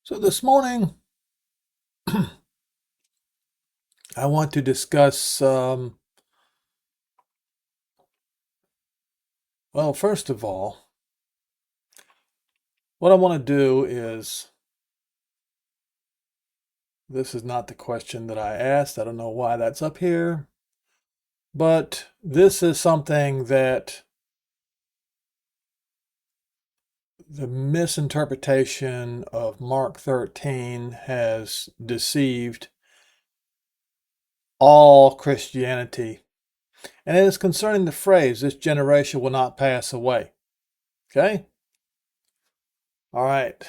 So this morning, I want to discuss, well, first of all, what I want to do is, this is not the question that I asked. I don't know why that's up here, but this is something that the misinterpretation of Mark 13 has deceived all Christianity. And it is concerning the phrase, this generation will not pass away. Okay? All right.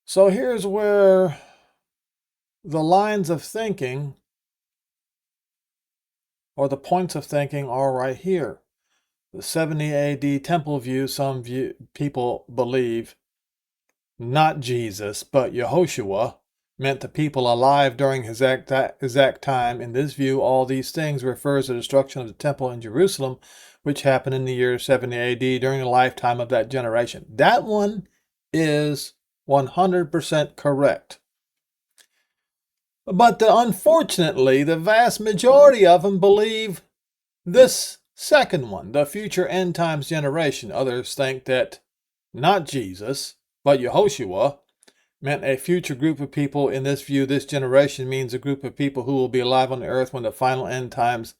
So here's where the lines of thinking or the points of thinking are right here. The 70 AD temple view, people believe not Jesus, but Yehoshua meant the people alive during his exact time. In this view, all these things refers to the destruction of the temple in Jerusalem, which happened in the year 70 AD during the lifetime of that generation. That one is 100% correct. But unfortunately, the vast majority of them believe this second one, the future end times generation. Others think that not Jesus, but Yehoshua meant a future group of people. In this view, this generation means a group of people who will be alive on the earth when the final end times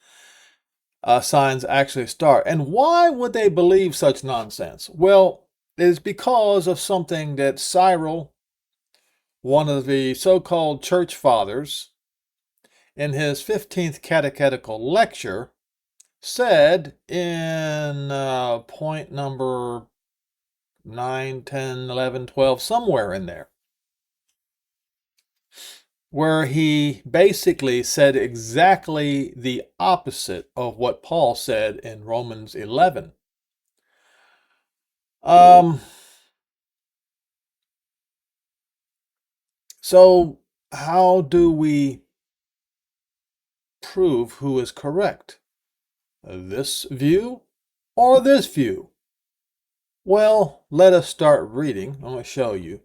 signs actually start. And why would they believe such nonsense? Well, it is because of something that Cyril, one of the so-called church fathers, in his 15th catechetical lecture, said in point number 9, 10, 11, 12, somewhere in there, where he basically said exactly the opposite of what Paul said in Romans 11. So how do we prove who is correct? This view or this view? Well, let us start reading. I'm going to show you.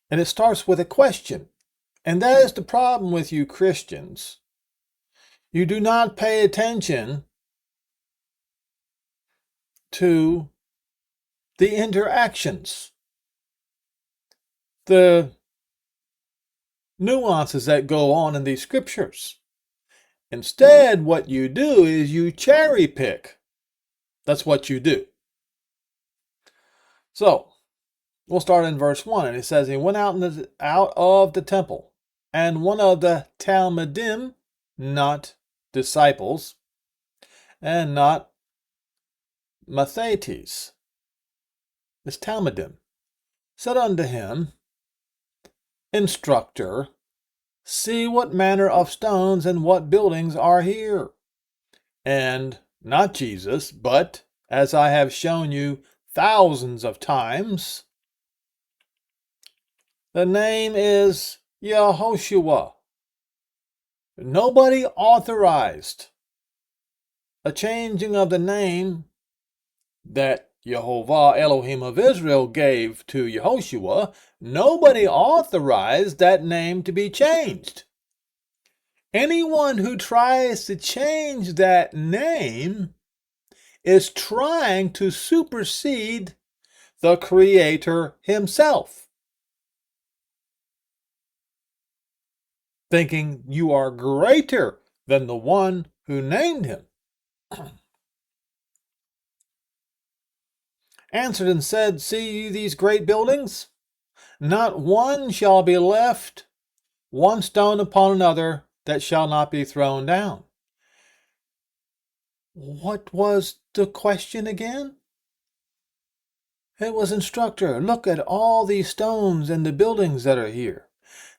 And it starts with a question. And that is the problem with you Christians. You do not pay attention to the interactions, the nuances that go on in these scriptures. Instead, what you do is you cherry pick. That's what you do. So, we'll start in verse 1, and it says, he went out of the temple, and one of the Talmudim, not disciples, and not Mathetes, it's Talmudim, said unto him, Instructor, see what manner of stones and what buildings are here. And not Jesus, but, as I have shown you thousands of times, the name is Yehoshua. Nobody authorized a changing of the name that Jehovah Elohim of Israel gave to Yehoshua. Nobody authorized that name to be changed. Anyone who tries to change that name is trying to supersede the Creator himself, thinking you are greater than the one who named him. Answered and said, See ye these great buildings? Not one shall be left, one stone upon another, that shall not be thrown down. What was the question again? It was, Instructor, look at all these stones and the buildings that are here.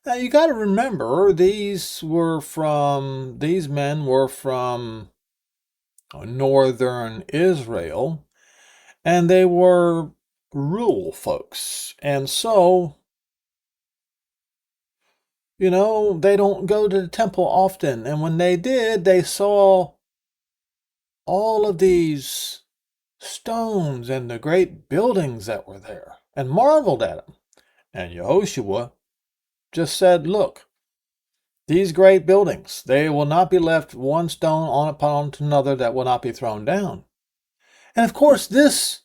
Now you got to remember, these men were from northern Israel, and they were rural folks. And so, they don't go to the temple often. And when they did, they saw all of these stones and the great buildings that were there and marveled at them. And Yehoshua just said, look, these great buildings, they will not be left one stone on upon another that will not be thrown down. And of course, this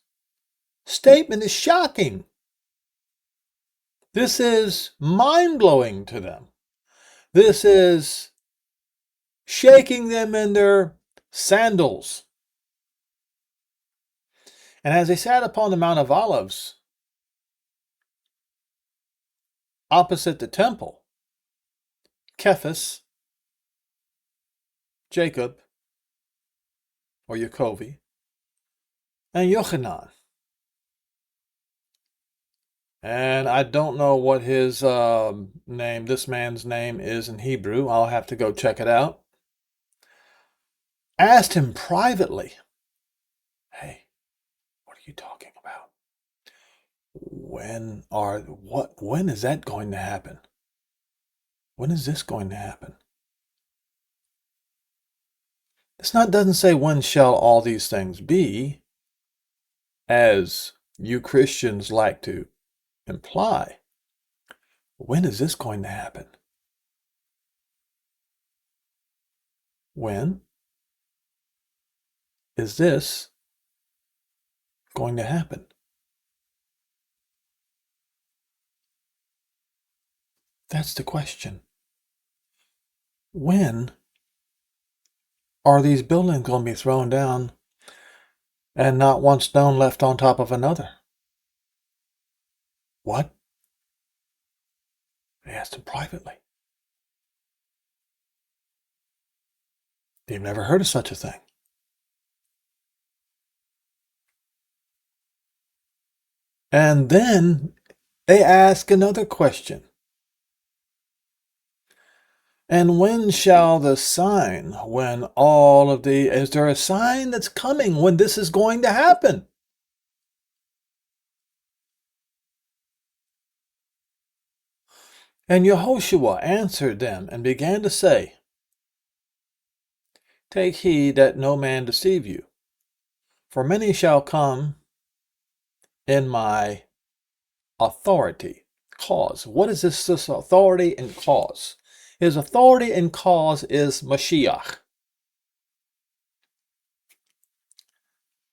statement is shocking. This is mind-blowing to them. This is shaking them in their sandals. And as they sat upon the Mount of Olives, opposite the temple, Cephas, Jacob, or Yaakov, and Yochanan. And I don't know what his name, this man's name is in Hebrew. I'll have to go check it out. Asked him privately, hey, what are you talking about? When is that going to happen? When is this going to happen? Doesn't say when shall all these things be, as you Christians like to imply. When is this going to happen? When is this going to happen? That's the question. When are these buildings going to be thrown down and not one stone left on top of another? What? They asked him privately. They've never heard of such a thing. And then they ask another question. And when shall the sign, is there a sign that's coming when this is going to happen? And Yehoshua answered them and began to say, take heed that no man deceive you, for many shall come in my authority. Cause. What is this authority and cause? His authority and cause is Mashiach,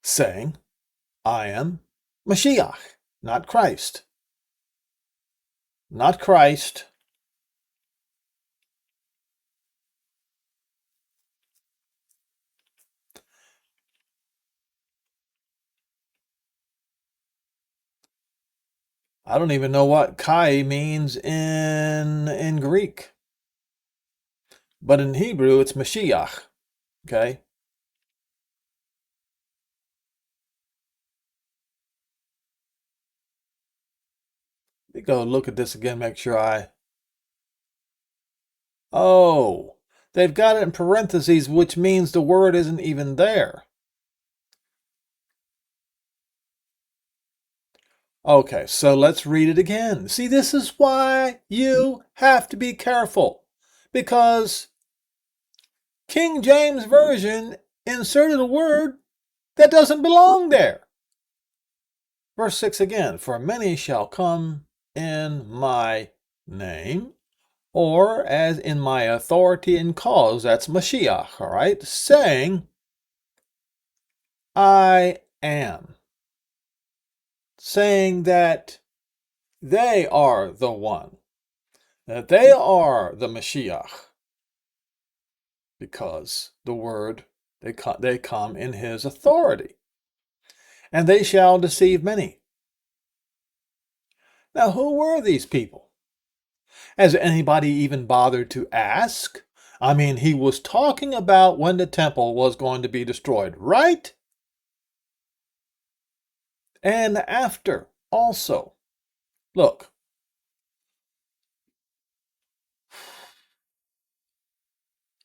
saying, I am Mashiach, not Christ. Not Christ. I don't even know what Kai means in Greek. But in Hebrew, it's Mashiach. Okay? Let me go look at this again, make sure Oh, they've got it in parentheses, which means the word isn't even there. Okay, so let's read it again. See, this is why you have to be careful, because King James Version inserted a word that doesn't belong there. Verse 6 again, for many shall come in my name, or as in my authority and cause, that's Mashiach, all right, saying, I am. Saying that they are the one, that they are the Mashiach, because the word, they come in his authority, and they shall deceive many. Now, who were these people? Has anybody even bothered to ask? I mean, he was talking about when the temple was going to be destroyed, right? And after also. Look,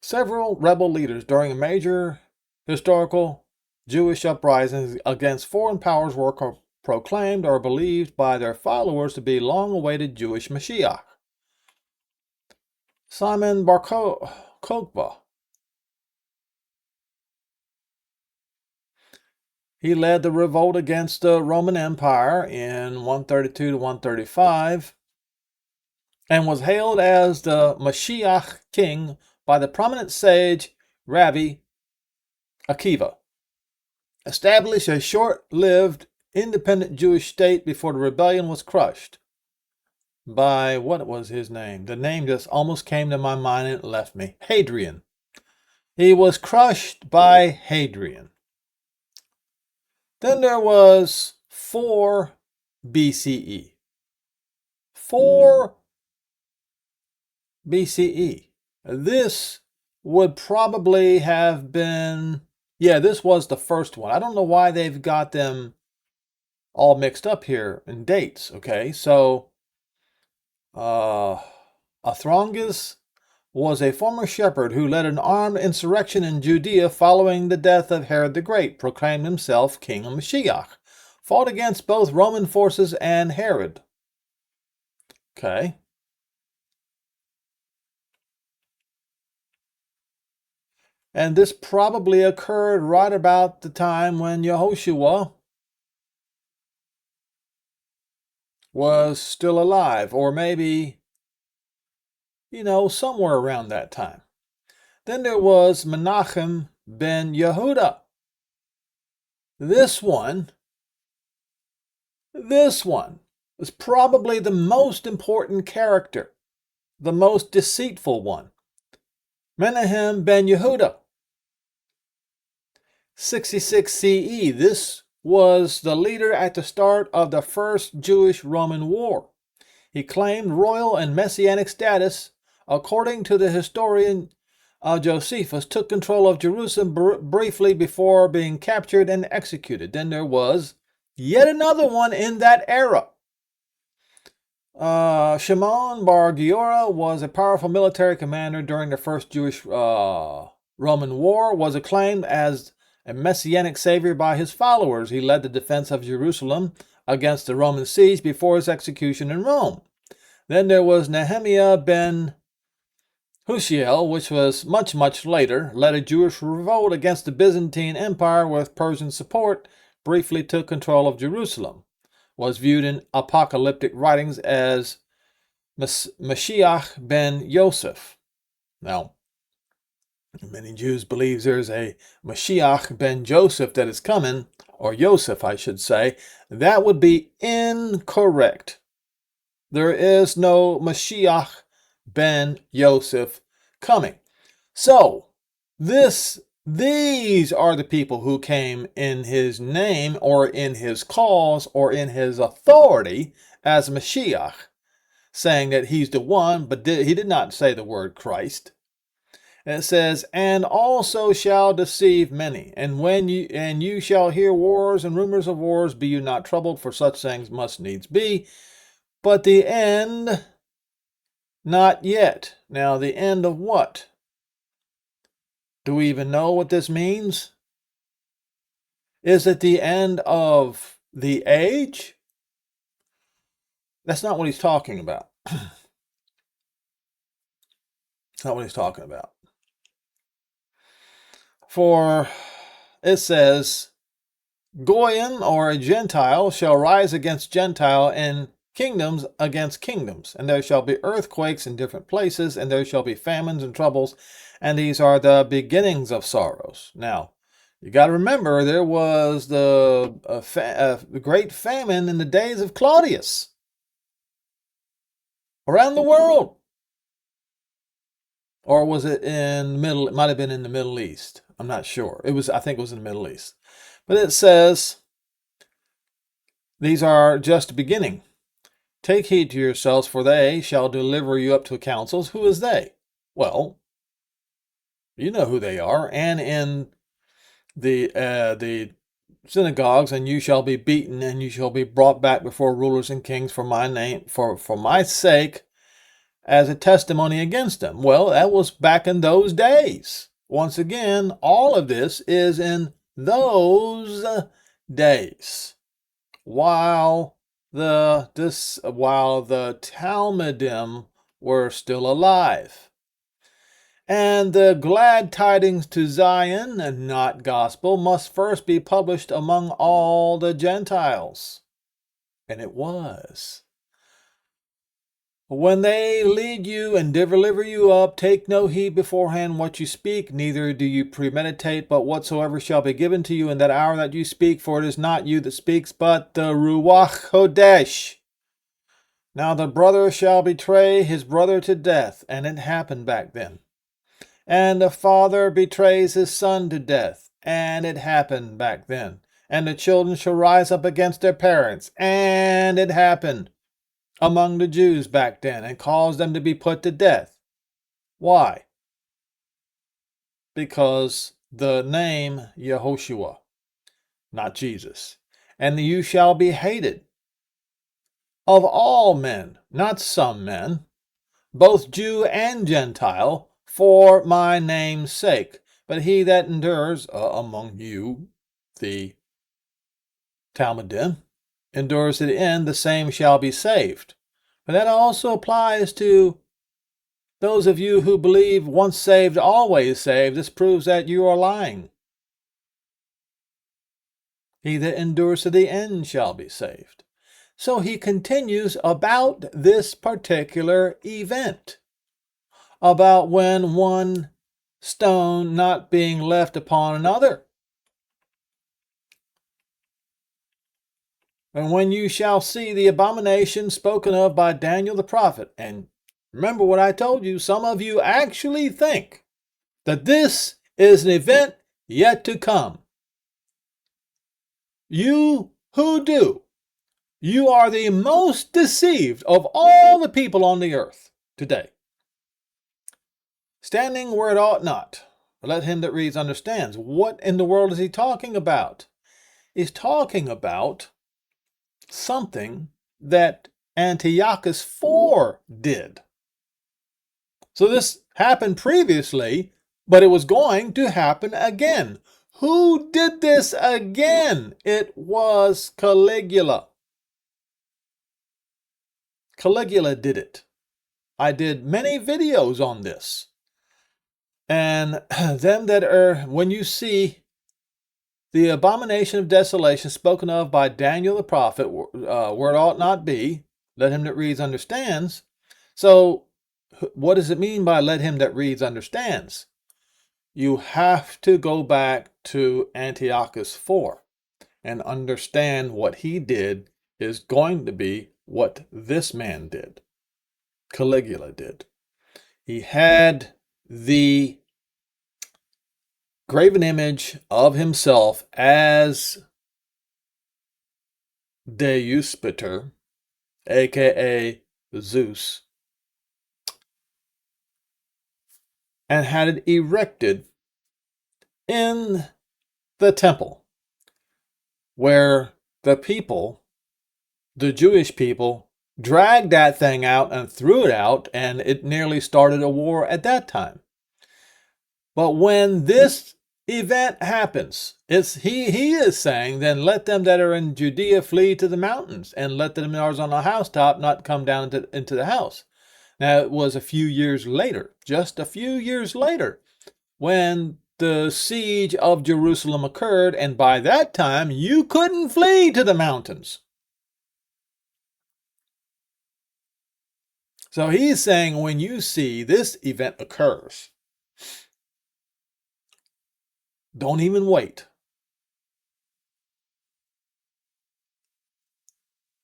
several rebel leaders during a major historical Jewish uprisings against foreign powers were proclaimed or believed by their followers to be long-awaited Jewish Mashiach. Simon Bar Kokhba, He led the revolt against the Roman Empire in 132 to 135 and was hailed as the Mashiach king by the prominent sage Rabbi Akiva. Established a short-lived independent Jewish state before the rebellion was crushed by, what was his name? The name just almost came to my mind and it left me. Hadrian. He was crushed by Hadrian. Then there was 4 BCE. 4 BCE. This would probably have been, this was the first one. I don't know why they've got them all mixed up here in dates, okay? So, Athronges was a former shepherd who led an armed insurrection in Judea following the death of Herod the Great, proclaimed himself King of Mashiach, fought against both Roman forces and Herod. Okay. And this probably occurred right about the time when Yehoshua was still alive, or maybe, somewhere around that time. Then there was Menachem ben Yehuda. This one is probably the most important character, the most deceitful one. Menachem ben Yehuda, 66 CE. This was the leader at the start of the First Jewish-Roman War. He claimed royal and messianic status. According to the historian Josephus, took control of Jerusalem briefly before being captured and executed. Then there was yet another one in that era. Shimon bar Giora was a powerful military commander during the First Jewish-Roman War, was acclaimed as a messianic savior by his followers. He led the defense of Jerusalem against the Roman siege before his execution in Rome. Then there was Nehemiah ben Hushiel, which was much, much later, led a Jewish revolt against the Byzantine Empire with Persian support, briefly took control of Jerusalem, was viewed in apocalyptic writings as Mashiach ben Yosef. Now, many Jews believe there's a Mashiach ben Joseph that is coming, or Yosef, I should say. That would be incorrect. There is no Mashiach ben Yosef coming. So, these are the people who came in his name, or in his cause, or in his authority as Mashiach, saying that he's the one, but he did not say the word Christ. And it says, and also shall deceive many, and you shall hear wars and rumors of wars, be you not troubled, for such things must needs be, but the end not yet. Now, the end of what? Do we even know what this means? Is it the end of the age? That's not what he's talking about. That's not what he's talking about. For it says, Goyim, or a Gentile, shall rise against Gentile, and kingdoms against kingdoms. And there shall be earthquakes in different places, and there shall be famines and troubles, and these are the beginnings of sorrows. Now, you got to remember, there was the great famine in the days of Claudius around the world. Or was it in middle? It might have been in the Middle East. I'm not sure. I think it was in the Middle East. But it says, these are just the beginning. Take heed to yourselves, for they shall deliver you up to councils. Who is they? Well, you know who they are. And in the synagogues, and you shall be beaten, and you shall be brought back before rulers and kings for my name, for my sake, as a testimony against them. Well, that was back in those days. Once again, all of this is in those days, while the Talmudim were still alive. And the glad tidings to Zion, and not gospel, must first be published among all the Gentiles. And it was. When they lead you and deliver you up, take no heed beforehand what you speak, neither do you premeditate, but whatsoever shall be given to you in that hour that you speak, for it is not you that speaks, but the Ruach Kodesh. Now the brother shall betray his brother to death, and it happened back then. And the father betrays his son to death, and it happened back then. And the children shall rise up against their parents, and it happened among the Jews back then, and cause them to be put to death. Why? Because the name Yehoshua, not Jesus. And you shall be hated of all men, not some men, both Jew and Gentile, for my name's sake. But he that endures among you, the Talmudim, endures to the end, the same shall be saved. But that also applies to those of you who believe once saved, always saved. This proves that you are lying. He that endures to the end shall be saved. So he continues about this particular event, about when one stone not being left upon another. And when you shall see the abomination spoken of by Daniel the prophet, and remember what I told you, some of you actually think that this is an event yet to come. You who do, you are the most deceived of all the people on the earth today. Standing where it ought not. Let him that reads understands. What in the world is he talking about? He's talking about something that Antiochus IV did. So this happened previously, but it was going to happen again. Who did this again? It was Caligula. Caligula did it. I did many videos on this. And them that are, when you see the abomination of desolation spoken of by Daniel the prophet, where it ought not be, let him that reads understands. So what does it mean by let him that reads understands? You have to go back to Antiochus IV and understand what he did is going to be what this man did. Caligula did. He had the graven image of himself as Deuspiter, aka Zeus, and had it erected in the temple, where the people, the Jewish people, dragged that thing out and threw it out, and it nearly started a war at that time. But when this event happens, he is saying, then let them that are in Judea flee to the mountains, and let them that are on the housetop not come down into the house. Now it was a few years later, just a few years later, when the siege of Jerusalem occurred, and by that time you couldn't flee to the mountains. So he's saying when you see this event occurs, don't even wait.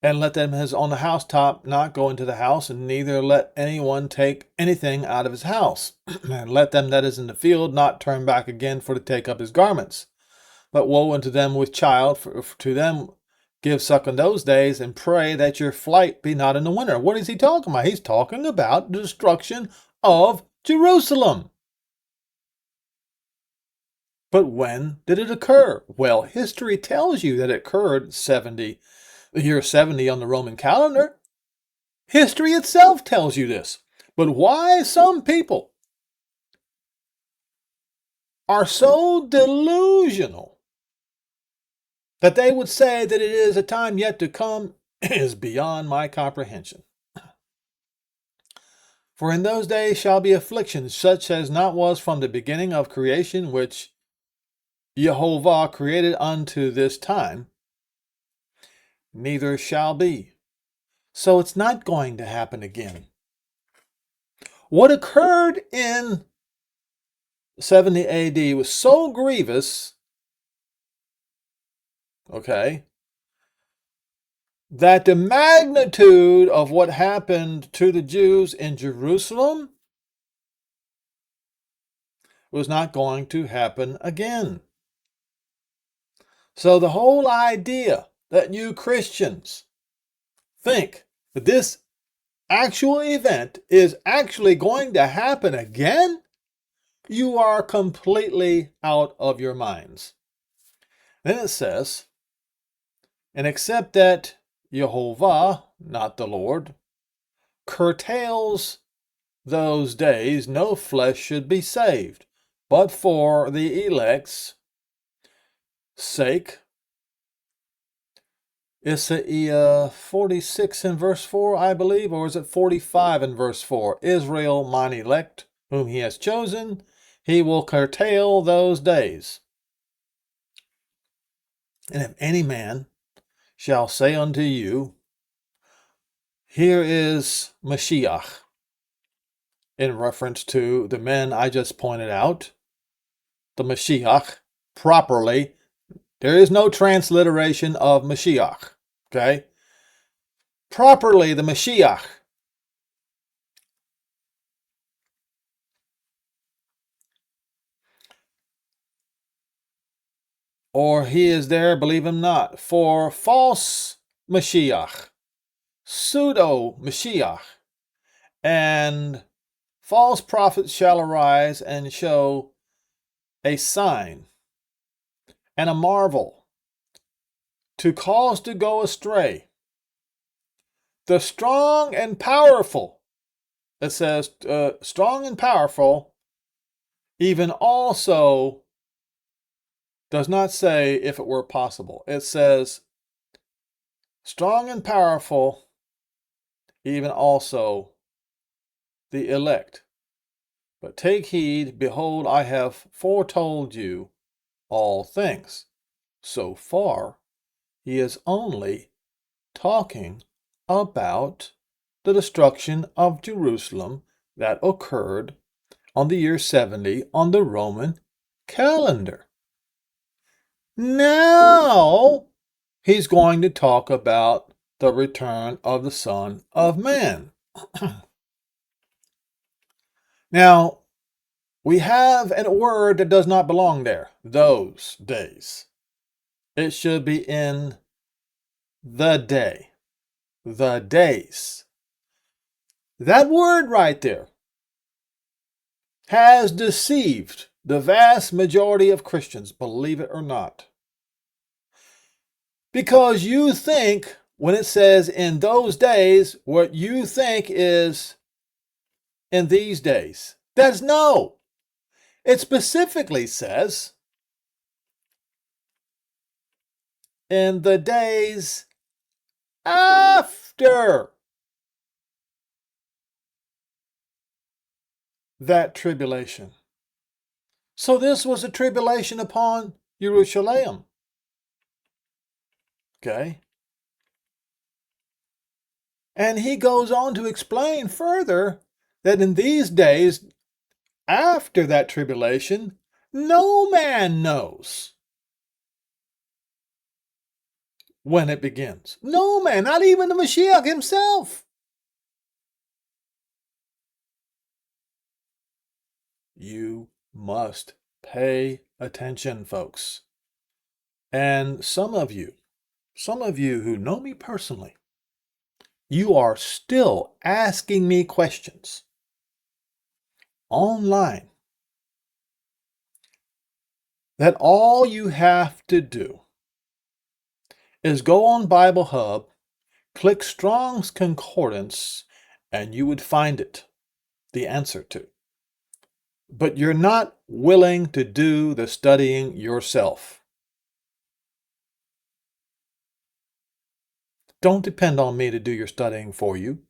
And let them as on the housetop not go into the house, and neither let anyone take anything out of his house. And let them that is in the field not turn back again for to take up his garments. But woe unto them with child, for to them give suck in those days, and pray that your flight be not in the winter. What is he talking about? He's talking about the destruction of Jerusalem. But when did it occur? Well, history tells you that it occurred the year 70 on the Roman calendar. History itself tells you this. But why some people are so delusional that they would say that it is a time yet to come is beyond my comprehension. For in those days shall be affliction, such as not was from the beginning of creation, which Jehovah created unto this time, neither shall be. So it's not going to happen again. What occurred in 70 AD was so grievous, okay, that the magnitude of what happened to the Jews in Jerusalem was not going to happen again. So the whole idea that you Christians think that this actual event is actually going to happen again, you are completely out of your minds. Then it says, and except that Jehovah, not the Lord, curtails those days, no flesh should be saved, but for the elect's sake. Isaiah 46 in verse 4, I believe, or is it 45 in verse 4? Israel, mine elect, whom he has chosen, he will curtail those days. And if any man shall say unto you, here is Mashiach, in reference to the men I just pointed out, the Mashiach, properly, there is no transliteration of Mashiach, okay? Properly, the Mashiach. Or he is there, believe him not. For false Mashiach, pseudo-Mashiach, and false prophets shall arise and show a sign and a marvel to cause to go astray the strong and powerful. It says strong and powerful, even also does not say if it were possible. It says strong and powerful, even also the elect. But take heed, behold, I have foretold you all things. So far, he is only talking about the destruction of Jerusalem that occurred on the year 70 on the Roman calendar. Now, he's going to talk about the return of the Son of Man. Now, we have a word that does not belong there. Those days. It should be in the day. The days. That word right there has deceived the vast majority of Christians, believe it or not. Because you think, when it says in those days, what you think is in these days. That's no. It specifically says in the days after that tribulation. So this was a tribulation upon Jerusalem. Okay. And he goes on to explain further that in these days, after that tribulation, no man knows when it begins. No man, not even the Mashiach himself. You must pay attention, folks. And some of you who know me personally, you are still asking me questions online that all you have to do is go on Bible Hub, click Strong's Concordance, and you would find it, the answer to. But you're not willing to do the studying yourself. Don't depend on me to do your studying for you.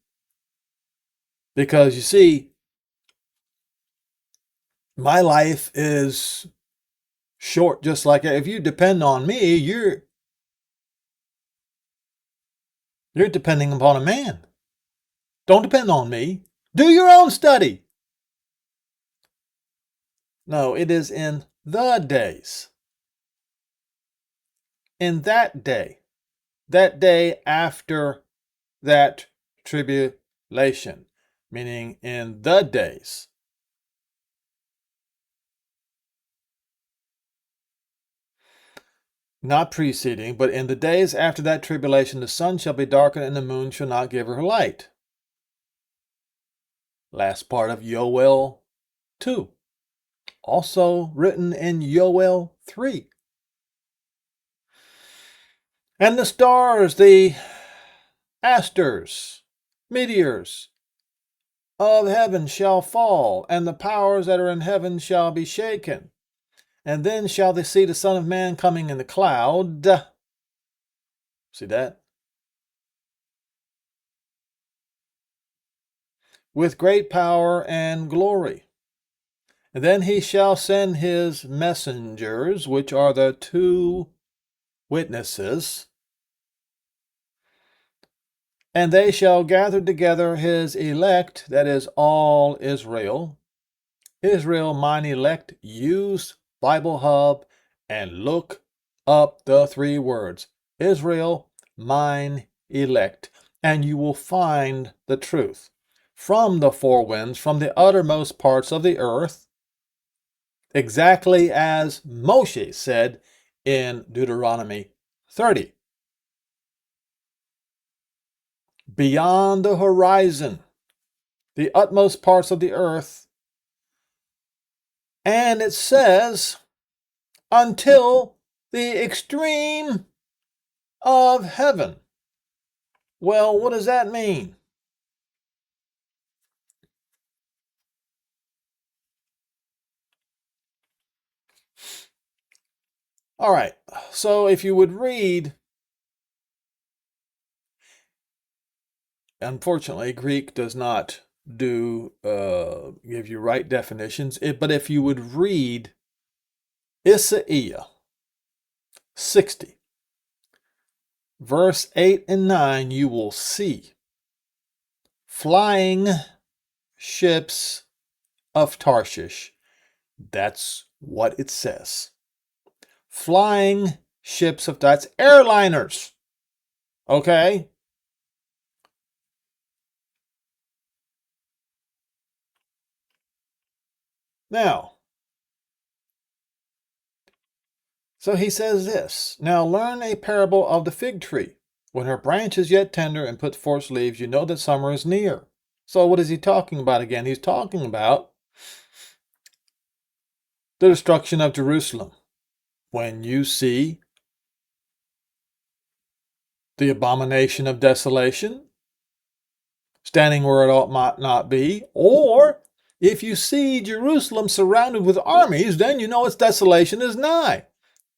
Because you see, my life is short, just like if you depend on me, you're depending upon a man. Don't depend on me. Do your own study. No, it is in the days. In that day after that tribulation, meaning in the days. Not preceding, but in the days after that tribulation, the sun shall be darkened and the moon shall not give her light. Last part of Yoel 2. Also written in Yoel 3. And the stars, the asters, meteors of heaven shall fall, and the powers that are in heaven shall be shaken. And then shall they see the Son of Man coming in the cloud. See that? With great power and glory. And then he shall send his messengers, which are the 2 witnesses, and they shall gather together his elect, that is all Israel. Israel, mine elect. Use Bible Hub and look up the 3 words. Israel, mine elect. And you will find the truth. From the 4 winds, from the uttermost parts of the earth, exactly as Moshe said in Deuteronomy 30. Beyond the horizon, the utmost parts of the earth. And it says, until the extreme of heaven. Well, what does that mean? All right, so if you would read, unfortunately, Greek does not give you right definitions, but if you would read Isaiah 60, verse 8 and 9, you will see flying ships of Tarshish. That's what it says. Flying ships of, that's airliners. Okay? Now, so he says this, now learn a parable of the fig tree. When her branch is yet tender and puts forth leaves, you know that summer is near. So what is he talking about again? He's talking about the destruction of Jerusalem. When you see the abomination of desolation standing where it ought not be, or if you see Jerusalem surrounded with armies, then you know its desolation is nigh.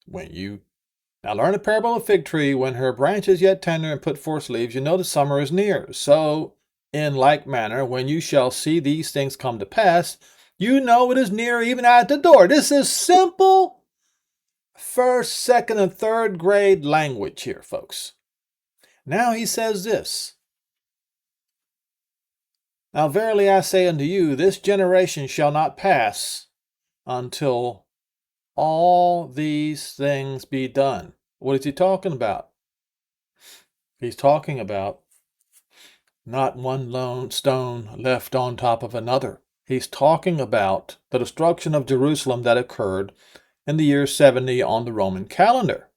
Now learn a parable of a fig tree. When her branch is yet tender and put forth leaves, you know the summer is near. So, in like manner, when you shall see these things come to pass, you know it is near, even at the door. This is simple first, second, and third grade language here, folks. Now he says this. Now verily I say unto you, this generation shall not pass until all these things be done. What is he talking about? He's talking about not one lone stone left on top of another. He's talking about the destruction of Jerusalem that occurred in the year 70 on the Roman calendar.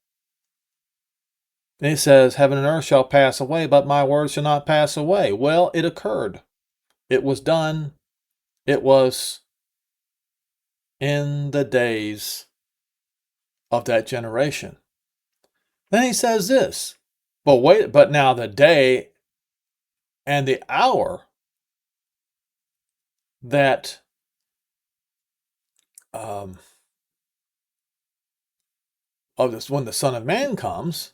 And he says, heaven and earth shall pass away, but my words shall not pass away. Well, it occurred. It was done. It was in the days of that generation. Then he says this, but now the day and the hour that of this when the Son of Man comes,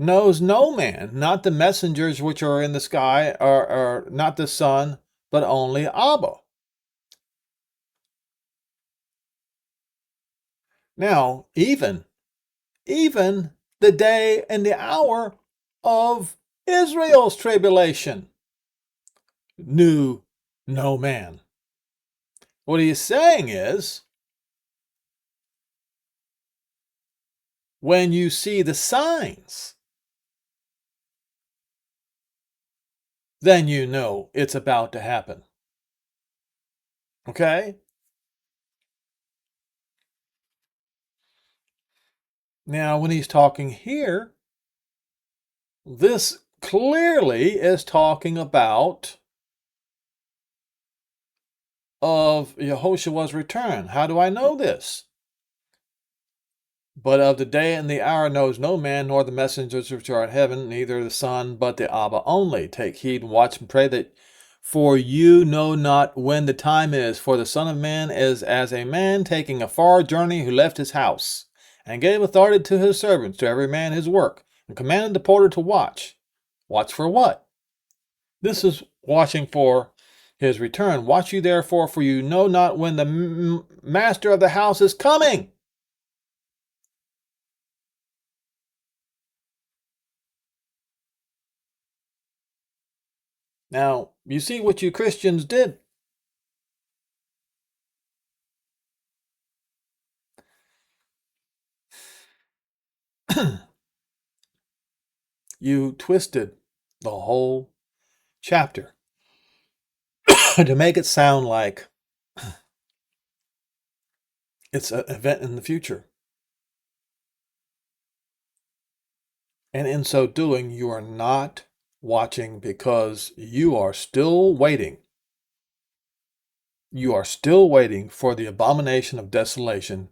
knows no man, not the messengers which are in the sky, or not the Son, but only Abba. Now, even the day and the hour of Israel's tribulation knew no man. What he's saying is, when you see the signs, then you know it's about to happen. Okay? Now, when he's talking here, this clearly is talking about of Yehoshua's return. How do I know this? But of the day and the hour knows no man, nor the messengers which are in heaven, neither the Son, but the Abba only. Take heed and watch and pray, that for you know not when the time is. For the Son of Man is as a man taking a far journey, who left his house, and gave authority to his servants, to every man his work, and commanded the porter to watch. Watch for what? This is watching for his return. Watch you therefore, for you know not when the master of the house is coming. Now, you see what you Christians did. You twisted the whole chapter to make it sound like it's an event in the future. And in so doing, you are not watching, because you are still waiting. You are still waiting for the abomination of desolation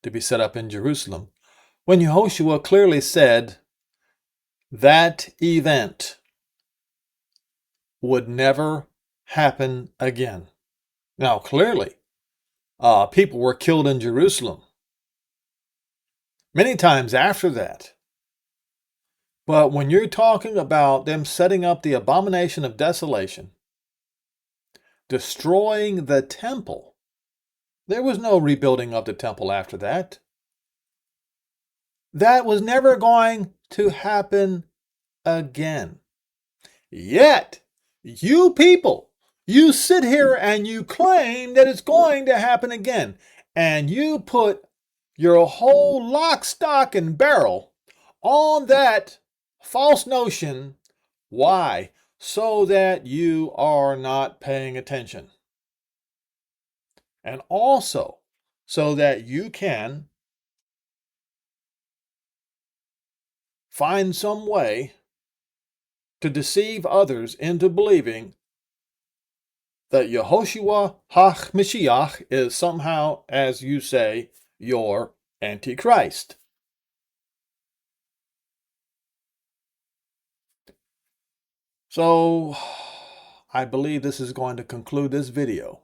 to be set up in Jerusalem, when Yehoshua clearly said that event would never happen again. Now, clearly, people were killed in Jerusalem many times after that. But when you're talking about them setting up the abomination of desolation, destroying the temple, there was no rebuilding of the temple after that. That was never going to happen again. Yet, you people, you sit here and you claim that it's going to happen again. And you put your whole lock, stock, and barrel on that false notion. Why? So that you are not paying attention. And also, so that you can find some way to deceive others into believing that Yehoshua HaMashiach is somehow, as you say, your Antichrist. So, I believe this is going to conclude this video.